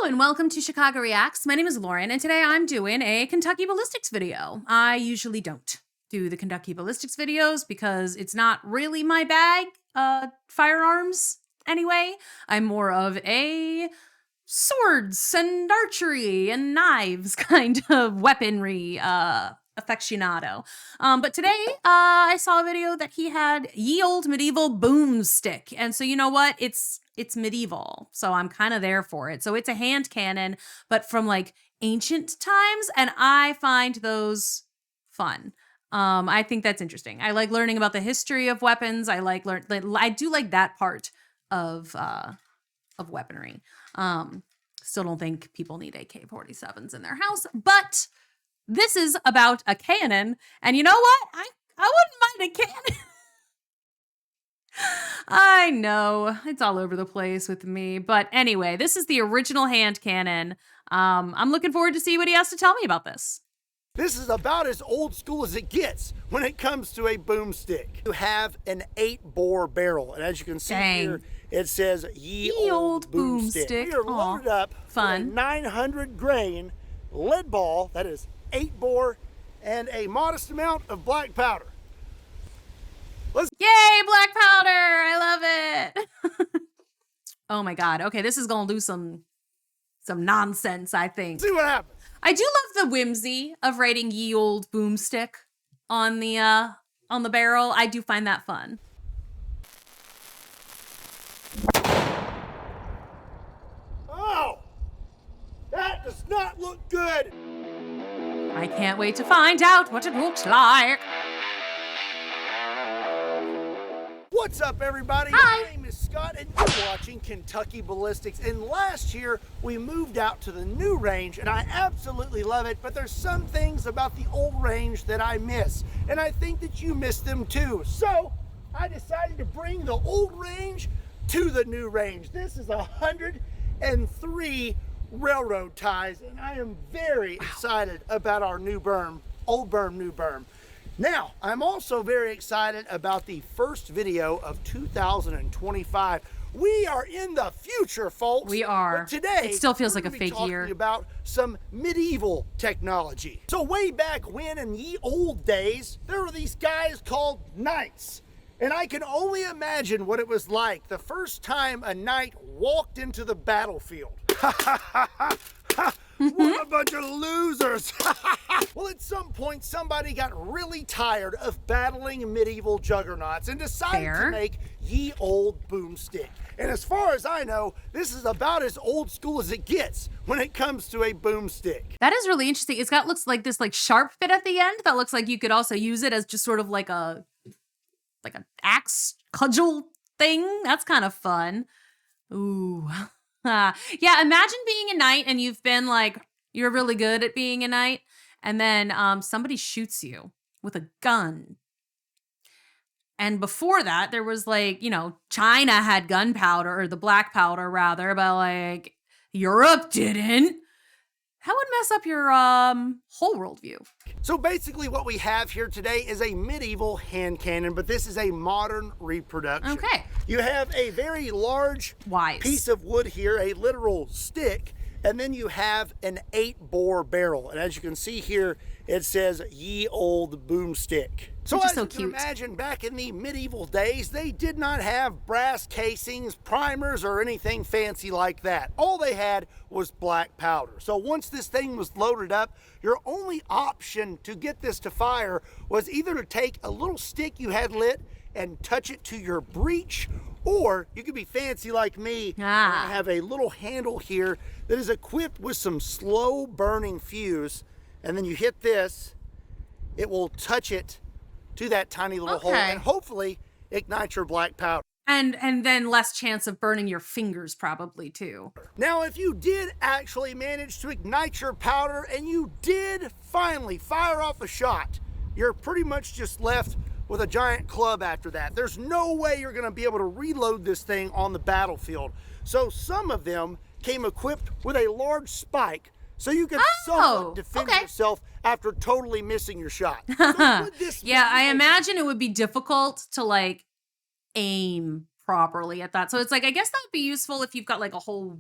And welcome to Chicago Reacts. My name is Lauren, and today I'm doing a Kentucky ballistics video. I usually don't do the Kentucky ballistics videos because it's not really my bag, firearms anyway. I'm more of a swords and archery and knives kind of weaponry aficionado. But today I saw a video that he had ye old medieval boomstick. And so you know what? It's medieval. So I'm kind of there for it. So it's a hand cannon, but from like ancient times. And I find those fun. I think that's interesting. I like learning about the history of weapons. I do like that part of weaponry. Still don't think people need AK-47s in their house, but this is about a cannon. And you know what? I wouldn't mind a cannon. I know it's all over the place with me, but anyway, this is the original hand cannon. I'm looking forward to see what he has to tell me about this. This is about as old school as it gets when it comes to a boomstick. You have an 8-bore barrel, and as you can see here, it says ye old boomstick. We are loaded up with a 900 grain lead ball that is 8-bore and a modest amount of black powder. Yay, black powder! I love it. Oh my god. Okay, this is gonna do some nonsense, I think. See what happens. I do love the whimsy of writing ye old boomstick on the barrel. I do find that fun. Oh! That does not look good! I can't wait to find out what it looks like. What's up, everybody? Hi. My name is Scott, and you're watching Kentucky Ballistics. And last year, we moved out to the new range, and I absolutely love it, but there's some things about the old range that I miss, and I think that you miss them too. So, I decided to bring the old range to the new range. This is 103 railroad ties, and I am very excited about our new berm, old berm, new berm. Now, I'm also very excited about the first video of 2025. We are in the future, folks. We are. But today, it still feels like a fake year. Talking about some medieval technology. So way back when, in ye old days, there were these guys called knights. And I can only imagine what it was like the first time a knight walked into the battlefield. What a bunch of losers. Well, at some point, somebody got really tired of battling medieval juggernauts and decided to make ye old boomstick. And as far as I know, this is about as old school as it gets when it comes to a boomstick. That is really interesting. It's got looks like this like sharp bit at the end that looks like you could also use it as just sort of like an axe cudgel thing. That's kind of fun. Ooh. Yeah, imagine being a knight and you've been like, you're really good at being a knight, and then somebody shoots you with a gun. And before that, there was like, you know, China had gunpowder, or the black powder rather, but like Europe didn't. That would mess up your whole worldview. So basically what we have here today is a medieval hand cannon, but this is a modern reproduction. Okay. You have a very large piece of wood here, a literal stick, and then you have an 8-bore barrel. And as you can see here, it says ye old boomstick. So as you can imagine, back in the medieval days, they did not have brass casings, primers, or anything fancy like that. All they had was black powder. So once this thing was loaded up, your only option to get this to fire was either to take a little stick you had lit and touch it to your breech, or you could be fancy like me and I have a little handle here that is equipped with some slow burning fuse, and then you hit this, it will touch it to that tiny little hole and hopefully ignite your black powder. And then less chance of burning your fingers probably too. Now, if you did actually manage to ignite your powder and you did finally fire off a shot, you're pretty much just left with a giant club after that. There's no way you're gonna be able to reload this thing on the battlefield. So some of them came equipped with a large spike so you could somewhat defend yourself after totally missing your shot. So yeah, I imagine it would be difficult to like aim properly at that. So it's like, I guess that would be useful if you've got like a whole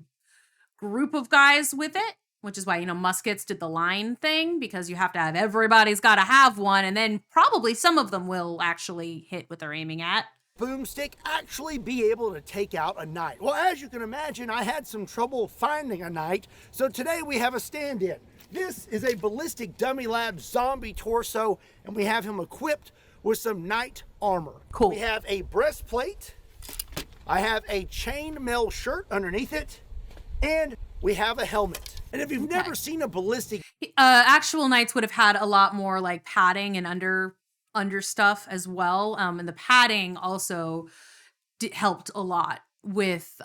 group of guys with it, which is why, you know, muskets did the line thing, because you have to have, everybody's got to have one, and then probably some of them will actually hit what they're aiming at. Boomstick actually be able to take out a knight. Well, as you can imagine, I had some trouble finding a knight, so today we have a stand-in. This is a Ballistic Dummy Lab zombie torso, and we have him equipped with some knight armor. Cool. We have a breastplate, I have a chainmail shirt underneath it, and we have a helmet. And if you've never seen a ballistic... actual knights would have had a lot more like padding and under stuff as well. And the padding also helped a lot with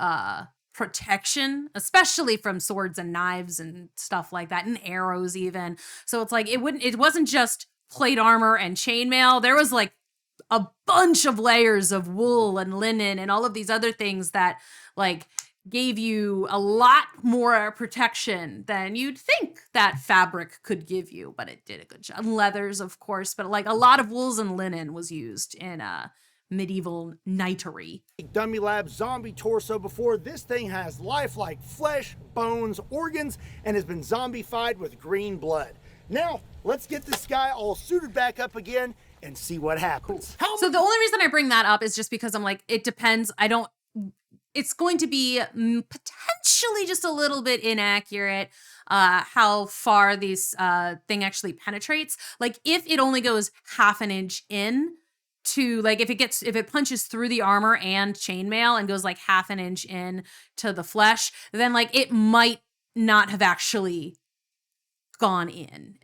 protection, especially from swords and knives and stuff like that, and arrows even. So it's like it wasn't just plate armor and chainmail. There was like a bunch of layers of wool and linen and all of these other things that like gave you a lot more protection than you'd think that fabric could give you, but it did a good job. Leathers, of course, but like a lot of wools and linen was used in medieval knightery. Dummy Lab zombie torso before. This thing has lifelike flesh, bones, organs, and has been zombified with green blood. Now, let's get this guy all suited back up again and see what happens. Cool. So the only reason I bring that up is just because I'm like, it depends. It's going to be potentially just a little bit inaccurate how far this thing actually penetrates. Like if it only goes half an inch in to like, if it punches through the armor and chainmail and goes like half an inch in to the flesh, then like it might not have actually gone in.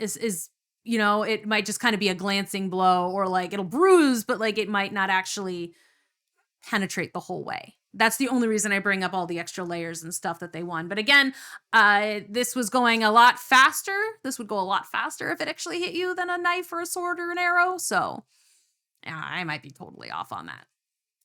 You know, it might just kind of be a glancing blow, or like it'll bruise, but like it might not actually penetrate the whole way. That's the only reason I bring up all the extra layers and stuff that they won. But again, this was going a lot faster. This would go a lot faster if it actually hit you than a knife or a sword or an arrow. So yeah, I might be totally off on that.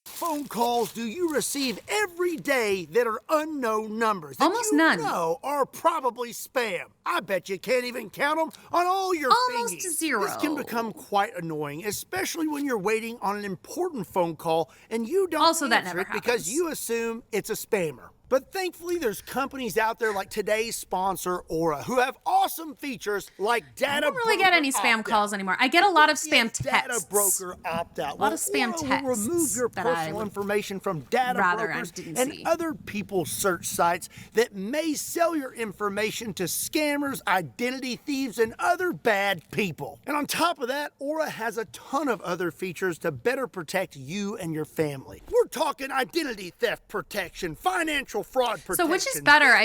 Phone calls do you receive every day that are unknown numbers? Almost that you none. Know are probably spam. I bet you can't even count them on all your Almost fingies. zero. This can become quite annoying, especially when you're waiting on an important phone call and you don't also, that answer never it happens. because you assume it's a spammer. But thankfully, there's companies out there like today's sponsor, Aura, who have awesome features like data. I don't really get any spam calls anymore. I get a lot of spam texts. Data broker opt-out. A lot of spam Aura texts. will remove your personal information from data brokers and other people's search sites that may sell your information to scammers, identity thieves, and other bad people. And on top of that, Aura has a ton of other features to better protect you and your family. We're talking identity theft protection, financial fraud protection. So which is better,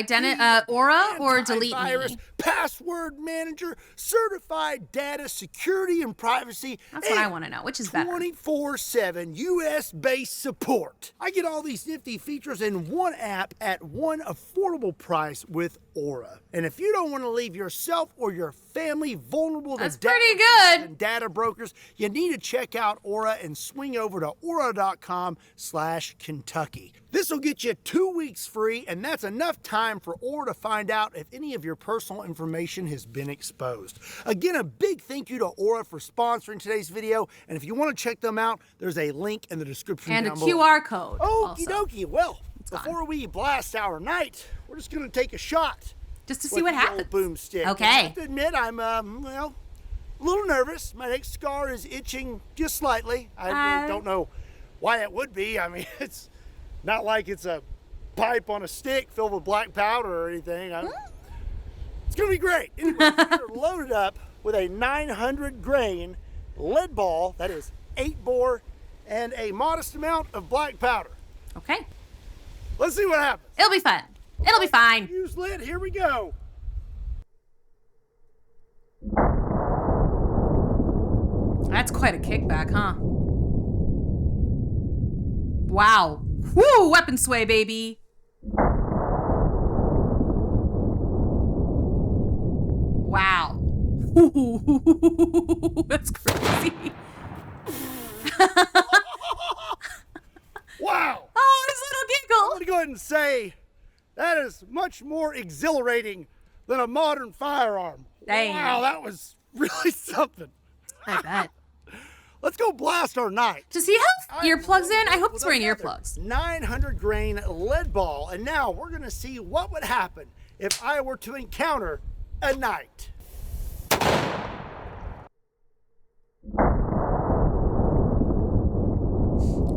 Aura or Delete Me? Password manager, certified data security and privacy. That's what I want to know. Which is better? 24/7 US-based support. I get all these nifty features in one app at one affordable price with Aura. And if you don't want to leave yourself or your family vulnerable to pretty good. And data brokers, you need to check out Aura and swing over to aura.com/Kentucky. This will get you 2 weeks free, and that's enough time for Aura to find out if any of your personal information has been exposed. Again, a big thank you to Aura for sponsoring today's video, and if you want to check them out, there's a link in the description and down a below. QR code. Okie dokie. Well, before we blast our night, we're just going to take a shot. Just to see what happens. Boomstick. Okay. I have to admit, I'm, well, a little nervous. My next scar is itching just slightly. I really don't know why it would be. I mean, it's not like it's a pipe on a stick filled with black powder or anything. It's going to be great. Anyway, we're loaded up with a 900 grain lead ball, that is 8 bore, and a modest amount of black powder. Okay. Let's see what happens. It'll be fun. It'll be fine. Use lead. Here we go. That's quite a kickback, huh? Wow. Woo! Weapon sway, baby. Wow. That's crazy. Wow. Oh, his little giggle. I'm going to go ahead and say that is much more exhilarating than a modern firearm. Dang. Wow, that was really something. I bet. Let's go blast our knight. Does he have earplugs in? I hope he's wearing earplugs. 900 grain lead ball. And now we're going to see what would happen if I were to encounter a knight.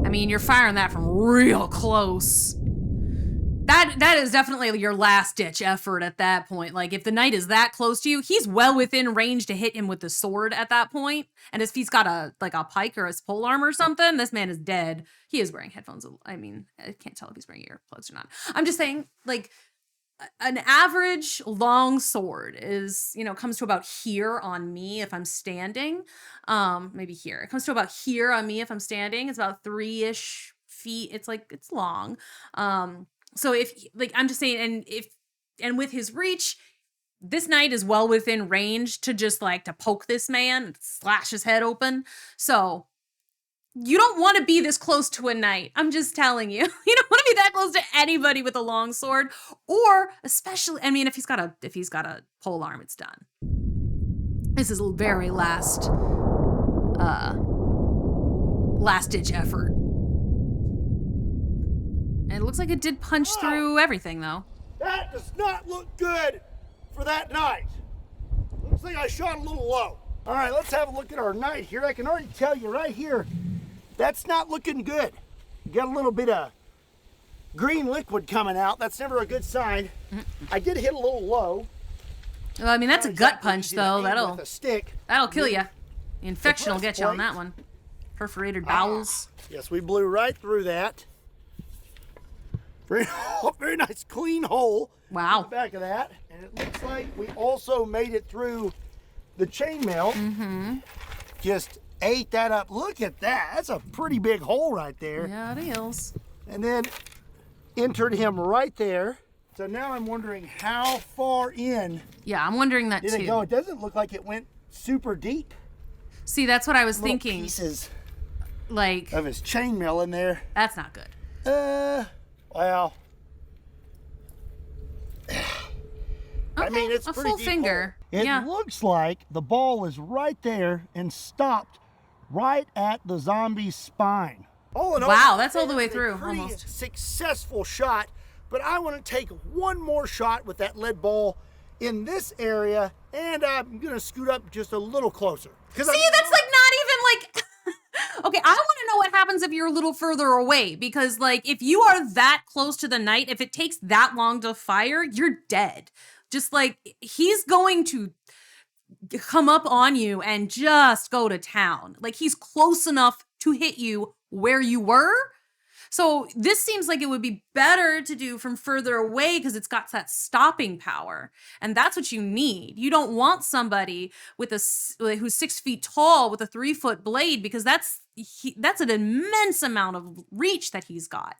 I mean, you're firing that from real close. That is definitely your last ditch effort at that point. Like, if the knight is that close to you, he's well within range to hit him with the sword at that point. And if he's got a pike or a polearm or something, this man is dead. He is wearing headphones. I mean, I can't tell if he's wearing earplugs or not. I'm just saying, like, an average long sword is, comes to about here on me if I'm standing. Maybe here. It comes to about here on me if I'm standing. It's about 3-ish feet. It's long. So I'm just saying, and with his reach, this knight is well within range to just to poke this man and slash his head open. So you don't want to be this close to a knight. I'm just telling you. You don't want to be that close to anybody with a long sword, or especially, I mean, if he's got a pole arm, it's done. This is a very last ditch effort. And it looks like it did punch through everything, though. That does not look good for that knight. Looks like I shot a little low. All right, let's have a look at our knight here. I can already tell you right here, that's not looking good. You got a little bit of green liquid coming out. That's never a good sign. I did hit a little low. Well, I mean, that's a gut punch, though. With a stick. That'll kill you. The infection will get you on that one. Perforated bowels. Yes, we blew right through that. Very nice clean hole. Wow. In the back of that. And it looks like we also made it through the chainmail. Mm-hmm. Just ate that up. Look at that. That's a pretty big hole right there. Yeah, it is. And then entered him right there. So now I'm wondering how far in. Yeah, I'm wondering that did too. It go? It doesn't look like it went super deep. See, that's what I was thinking. Pieces of his chainmail in there. That's not good. Well. Okay, I mean, it's a pretty full deep finger. hole. It looks like the ball is right there and stopped right at the zombie's spine. All in all, wow, that's all the way through. Pretty almost successful shot, but I want to take one more shot with that lead ball in this area, and I'm gonna scoot up just a little closer. See, that's not even okay, I want to know what happens if you're a little further away, because if you are that close to the knight, if it takes that long to fire, you're dead. Just he's going to come up on you and just go to town. He's close enough to hit you where you were. So this seems like it would be better to do from further away because it's got that stopping power. And that's what you need. You don't want somebody who's 6 feet tall with a 3-foot blade, because that's an immense amount of reach that he's got,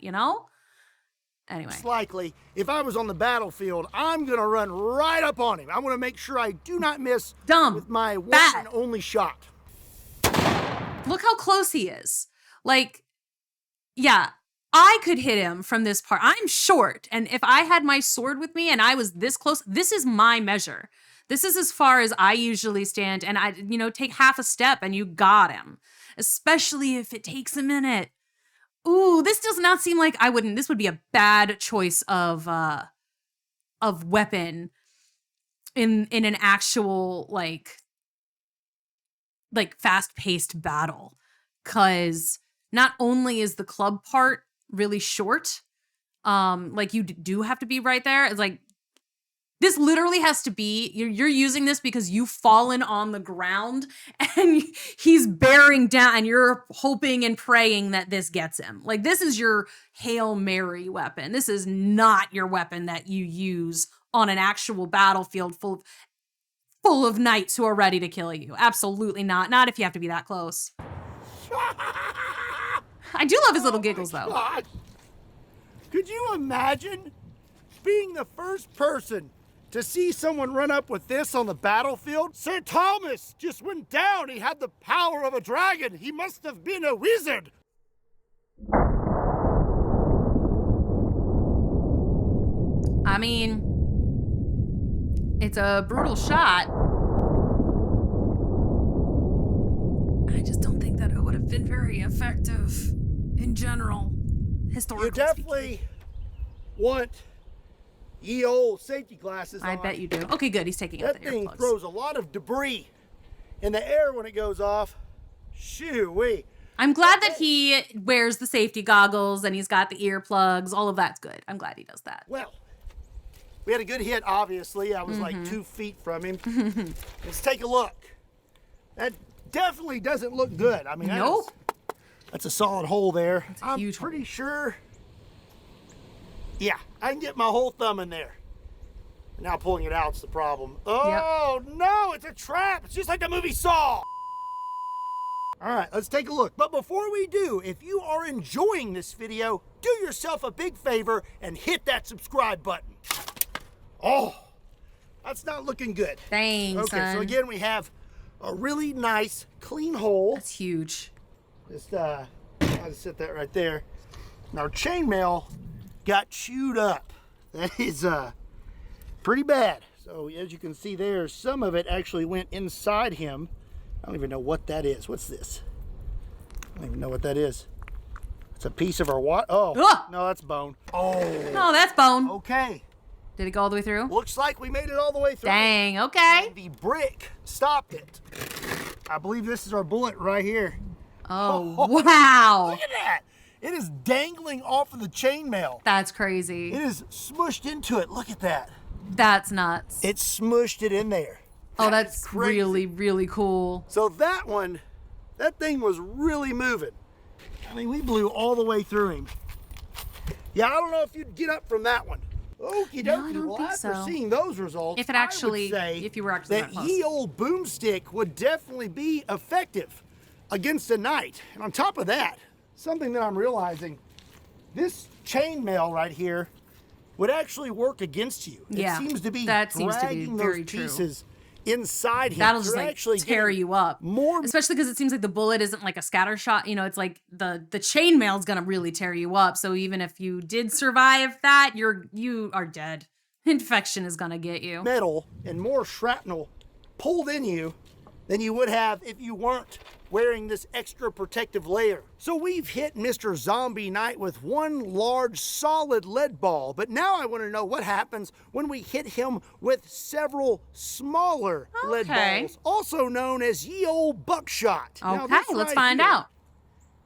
Anyway. It's likely, if I was on the battlefield, I'm going to run right up on him. I want to make sure I do not miss with my one and only shot. Look how close he is. Yeah, I could hit him from this part. I'm short, and if I had my sword with me and I was this close, this is my measure. This is as far as I usually stand, and I, take half a step and you got him, especially if it takes a minute. Ooh, this does not seem like this would be a bad choice of weapon in an actual, fast-paced battle, because not only is the club part really short, you do have to be right there. It's this literally has to be, you're using this because you've fallen on the ground and he's bearing down and you're hoping and praying that this gets him. This is your Hail Mary weapon. This is not your weapon that you use on an actual battlefield full of knights who are ready to kill you. Absolutely not. Not if you have to be that close. I do love his little giggles, though. God. Could you imagine being the first person to see someone run up with this on the battlefield? Sir Thomas just went down. He had the power of a dragon. He must have been a wizard. I mean, it's a brutal shot. I just don't think that it been very effective in general, historically You definitely want ye old safety glasses on. I bet you do. Okay, good. He's taking out the That thing earplugs. throws a lot of debris in the air when it goes off. Shoo-wee. I'm glad that he wears the safety goggles and he's got the earplugs. All of that's good. I'm glad he does that. Well, we had a good hit, obviously. I was like 2 feet from him. Let's take a look. That definitely doesn't look good. I mean, Nope. that's a solid hole there. That's a I'm huge pretty sure. Yeah, I can get my whole thumb in there. Now pulling it out's the problem. Oh, no, it's a trap. It's just like the movie Saw. All right, let's take a look. But before we do, if you are enjoying this video, do yourself a big favor and hit that subscribe button. Oh, that's not looking good. Thanks, Okay, so again, we have a really nice, clean hole. That's huge. Just, I'll just set that right there. And our chainmail got chewed up. That is, pretty bad. So as you can see there, some of it actually went inside him. I don't even know what that is. What's this? I don't even know what that is. It's a piece of our what? Oh, no, that's bone. Oh. No, that's bone. Okay. Did it go all the way through? Looks like we made it all the way through. Dang, okay. And the brick stopped it. I believe this is our bullet right here. Oh, wow. Look at that. It is dangling off of the chainmail. That's crazy. It is smushed into it. Look at that. That's nuts. It smushed it in there. Oh, that's crazy. really, really cool. So that one, that thing was really moving. I mean, we blew all the way through him. Yeah, I don't know if you'd get up from that one. Okie dokie. No, I don't well, think after so. seeing those results, If it actually, I would say if you were actually that that close. ye old boomstick would definitely be effective against a knight. And on top of that, something that I'm realizing, this chainmail right here would actually work against you. Yeah, it seems to be that seems to be dragging very those true. pieces inside him. That'll just You're like actually tear getting you up. More, especially because it seems like the bullet isn't like a scatter shot. You know, it's like the chainmail is gonna really tear you up. So even if you did survive that, you are dead. Infection is gonna get you. metal and more shrapnel pulled in you than you would have if you weren't wearing this extra protective layer. So we've hit Mr. Zombie Knight with one large solid lead ball, but now I want to know what happens when we hit him with several smaller lead balls, also known as ye old buckshot. Now, Okay, this let's right find here out.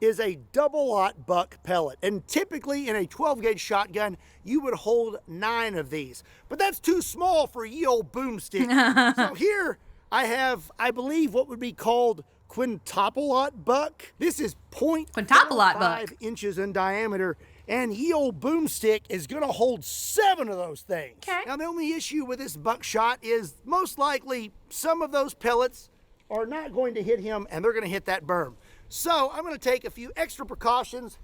is a double-aught buck pellet, and typically in a 12-gauge shotgun you would hold 9 of these, but that's too small for ye old boomstick. So here I have, I believe, what would be called quintuple-aught buck. This is Quintuple-aught buck. 0.5 inches in diameter, and ye old boomstick is gonna hold 7 of those things. Okay. Now the only issue with this buckshot is most likely some of those pellets are not going to hit him, and they're gonna hit that berm. So I'm gonna take a few extra precautions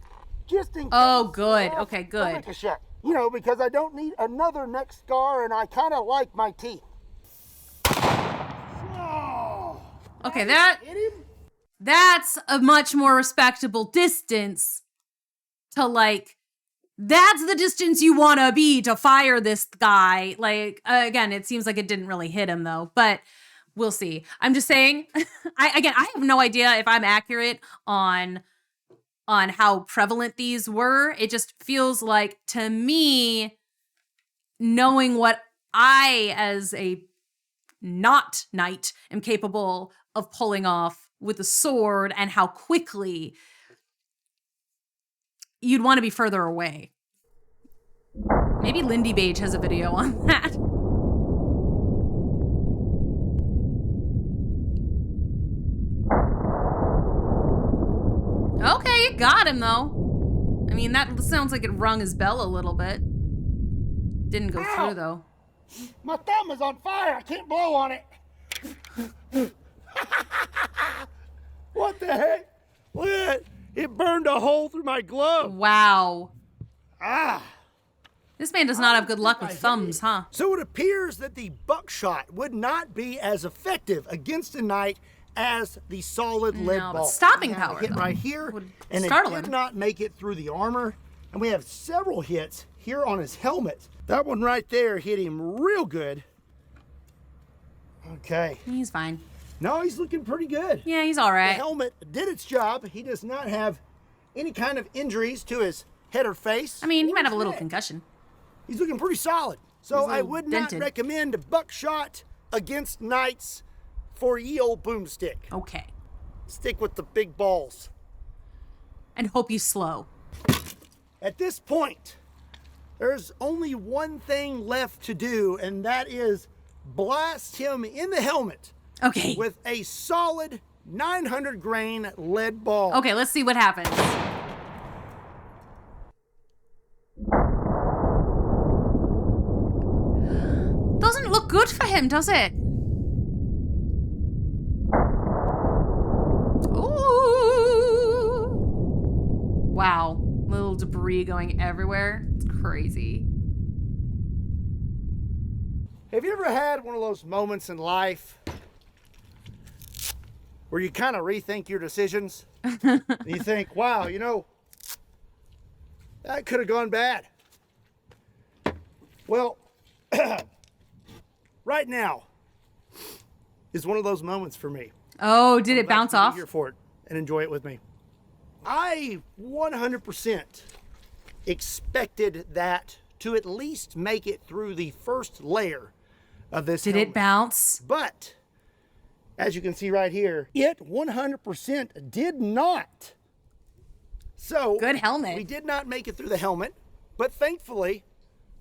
just in case. Oh, good. Okay, good. Ricochet. You know, because I don't need another neck scar, and I kind of like my teeth. Oh, Okay, hit him. that's a much more respectable distance to like. That's the distance you want to be to fire this guy. Like, again, it seems like it didn't really hit him though, but we'll see. I'm just saying, I have no idea if I'm accurate on how prevalent these were. It just feels like, to me, knowing what I, as a not knight, am capable of pulling off with a sword and how quickly, you'd want to be further away. Maybe Lindy Bage has a video on that. Okay, it got him though. I mean, that sounds like it rung his bell a little bit. Didn't go through though. My thumb is on fire. I can't blow on it. What the heck? Look at it. It burned a hole through my glove. Wow. Ah. This man does not have good luck with thumbs, huh? So it appears that the buckshot would not be as effective against a knight as the solid lead No, ball. but stopping We had a power, hit though, right here, would and it startle did him. not make it through the armor. And we have several hits here on his helmet. That one right there hit him real good. Okay. He's fine. No, he's looking pretty good. Yeah, he's all The right. helmet did its job. He does not have any kind of injuries to his head or face. I mean, he or might have a his little neck. concussion. He's looking pretty solid. So He's a I little would dented. not recommend buckshot against knights for ye old boomstick. Okay. Stick with the big balls. And hope you slow. At this point, there's only one thing left to do, and that is blast him in the helmet Okay. with a solid 900 grain lead ball. Okay, let's see what happens. Doesn't look good for him, does it? Ooh. Wow. Little debris going everywhere. It's crazy. Have you ever had one of those moments in life where you kind of rethink your decisions? And you think, wow, you know, that could have gone bad. Well, right now is one of those moments for me. Oh, did I'm it glad bounce you can be off? here for it and enjoy it with me. I 100% expected that to at least make it through the first layer of this Did helmet. it bounce? But as you can see right here, it 100% did not. So Good helmet. we did not make it through the helmet, but thankfully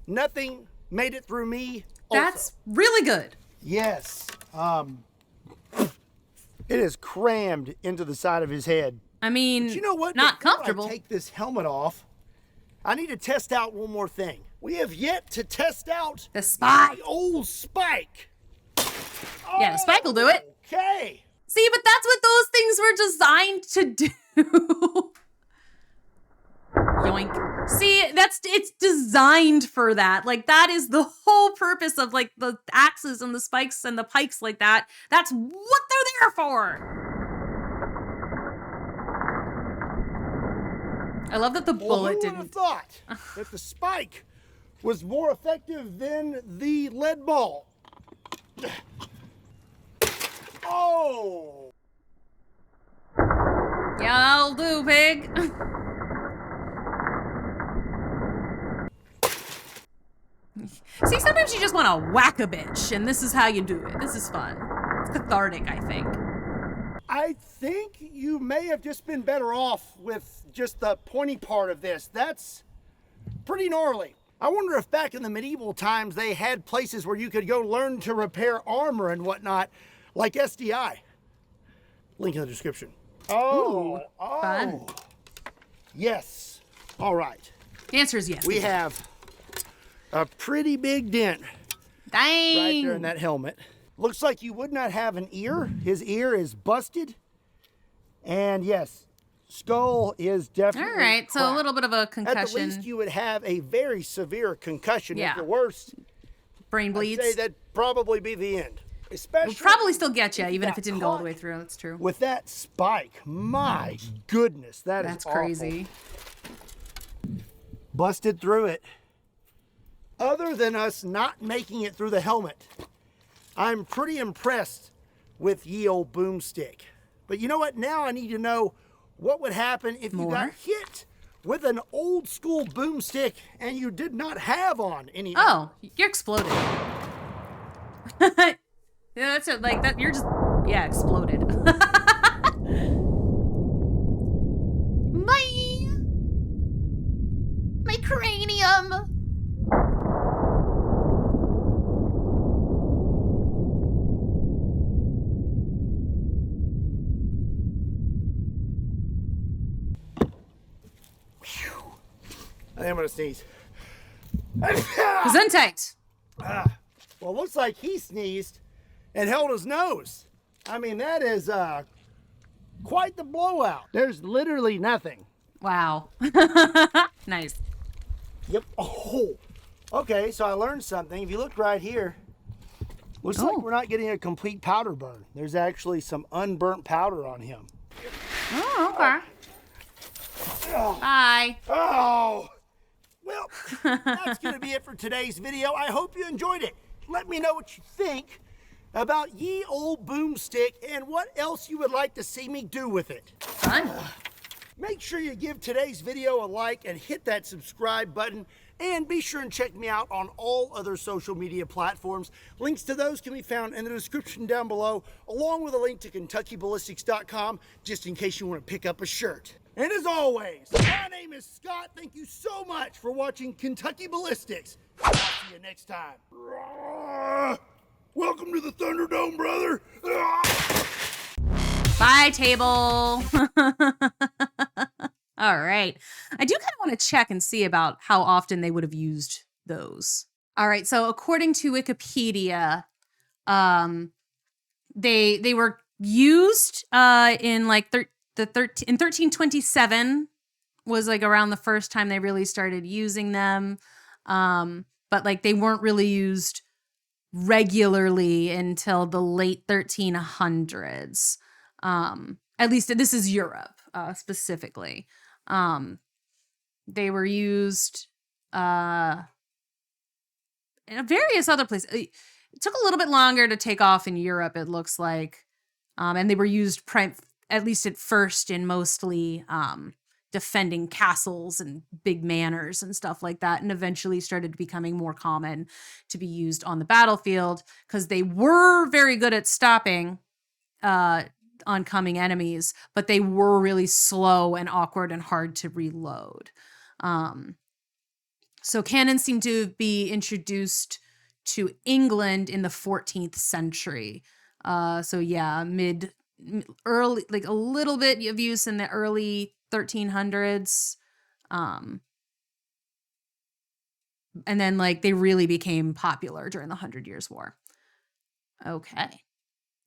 nothing made it through me also. That's really good. Yes. It is crammed into the side of his head. I mean, But you know what? not Before comfortable. I take this helmet off, I need to test out one more thing. We have yet to test out The spike. the old spike. Yeah, the spike will do it. Okay. See, but that's what those things were designed to do. Yoink. See, it's designed for that. Like, that is the whole purpose of, like, the axes and the spikes and the pikes like that. That's what they're there for. I love that the Well, bullet who would have didn't. thought that the spike was more effective than the lead ball? Oh! Yeah, I'll do, pig. See, sometimes you just want to whack a bitch, and this is how you do it. This is fun. It's cathartic, I think. I think you may have just been better off with just the pointy part of this. That's pretty gnarly. I wonder if back in the medieval times they had places where you could go learn to repair armor and whatnot, like SDI. Link in the description. Oh, fun. Yes. All right. The answer is yes. We have a pretty big dent Dang. right there in that helmet. Looks like you would not have an ear. His ear is busted. And yes, skull is definitely All right, so a cracked. little bit of a At the concussion. least, you would have a very severe concussion. Yeah. At the worst, Brain I'd bleeds. say that'd probably be the end. Especially It'll probably still get you, if even if got it didn't go all the way caught through. That's true. with that spike. My goodness, that's That's crazy. Busted through it. Other than us not making it through the helmet, I'm pretty impressed with ye old boomstick. But you know what? Now I need to know what would happen if you More? got hit with an old school boomstick and you did not have on any. Oh, you're exploded. Yeah, that's it. Like that. You're just exploded. My cranium. I am gonna sneeze. Gesundheit. Well, it looks like he sneezed and held his nose. I mean, that is quite the blowout. There's literally nothing. Wow. Nice. Yep. Oh, okay. So I learned something. If you look right here, looks like we're not getting a complete powder burn. There's actually some unburnt powder on him. Oh, okay. Bye. Oh, well, that's going to be it for today's video. I hope you enjoyed it. Let me know what you think. about ye old boomstick and what else you would like to see me do with it. Fun. Make sure you give today's video a like and hit that subscribe button. And be sure and check me out on all other social media platforms. Links to those can be found in the description down below, along with a link to KentuckyBallistics.com, just in case you want to pick up a shirt. And as always, my name is Scott. Thank you so much for watching Kentucky Ballistics. I'll see you next time. Welcome to the Thunderdome, brother. Bye, table. All right. I do kind of want to check and see about how often they would have used those. All right. So according to Wikipedia, they were used in like in 1327 was like around the first time they really started using them. But like they weren't really used regularly until the late 1300s. At least this is Europe specifically. They were used in various other places. It took a little bit longer to take off in Europe, it looks like. And they were used at least at first in mostly defending castles and big manors and stuff like that, and eventually started becoming more common to be used on the battlefield because they were very good at stopping oncoming enemies, but they were really slow and awkward and hard to reload. So cannons seem to be introduced to England in the 14th century. So yeah, early, like a little bit of use in the early 1300s. And then like they really became popular during the 100 Years' War. Okay.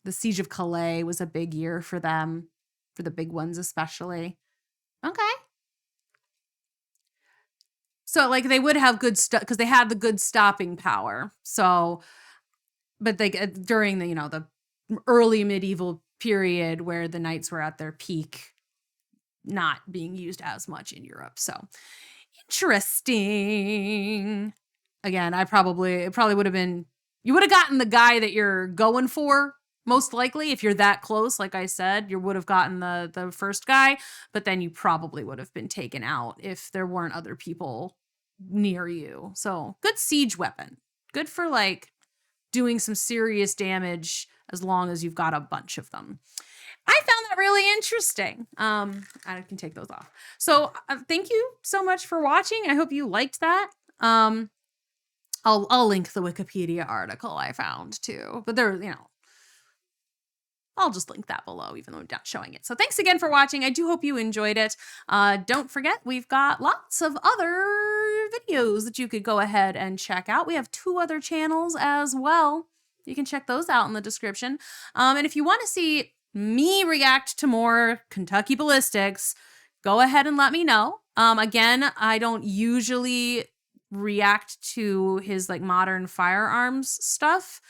The Siege of Calais was a big year for them, for the big ones especially. Okay. So like they would have good stuff because they had the good stopping power. So, but they during the the early medieval period where the knights were at their peak, not being used as much in Europe. So interesting. Again, it probably would have been, you would have gotten the guy that you're going for. Most likely, if you're that close, like I said, you would have gotten the first guy, but then you probably would have been taken out if there weren't other people near you. So good siege weapon. Good for like doing some serious damage as long as you've got a bunch of them. I found that really interesting. I can take those off. So thank you so much for watching. I hope you liked that. I'll link the Wikipedia article I found too, but there, I'll just link that below, even though I'm not showing it. So thanks again for watching. I do hope you enjoyed it. Don't forget, we've got lots of other videos that you could go ahead and check out. We have 2 other channels as well. You can check those out in the description. And if you want to see me react to more Kentucky Ballistics, go ahead and let me know. Again, I don't usually react to his like modern firearms stuff.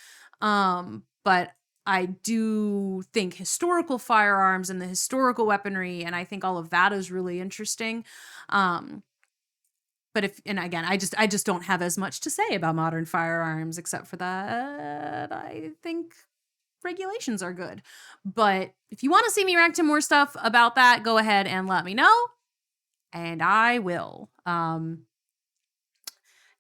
But I do think historical firearms and the historical weaponry, and I think all of that is really interesting. But again, I just don't have as much to say about modern firearms, except for that I think regulations are good. But if you want to see me react to more stuff about that, go ahead and let me know, and I will. And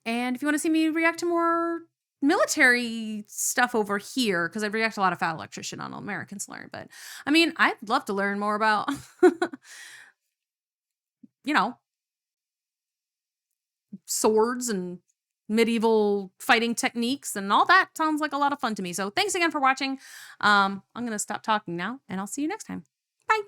if you want to see me react to more military stuff over here, because I react a lot of Fat Electrician on Americans Learn, but I mean, I'd love to learn more about, swords and medieval fighting techniques and all that. Sounds like a lot of fun to me. So thanks again for watching. I'm going to stop talking now, and I'll see you next time. Bye.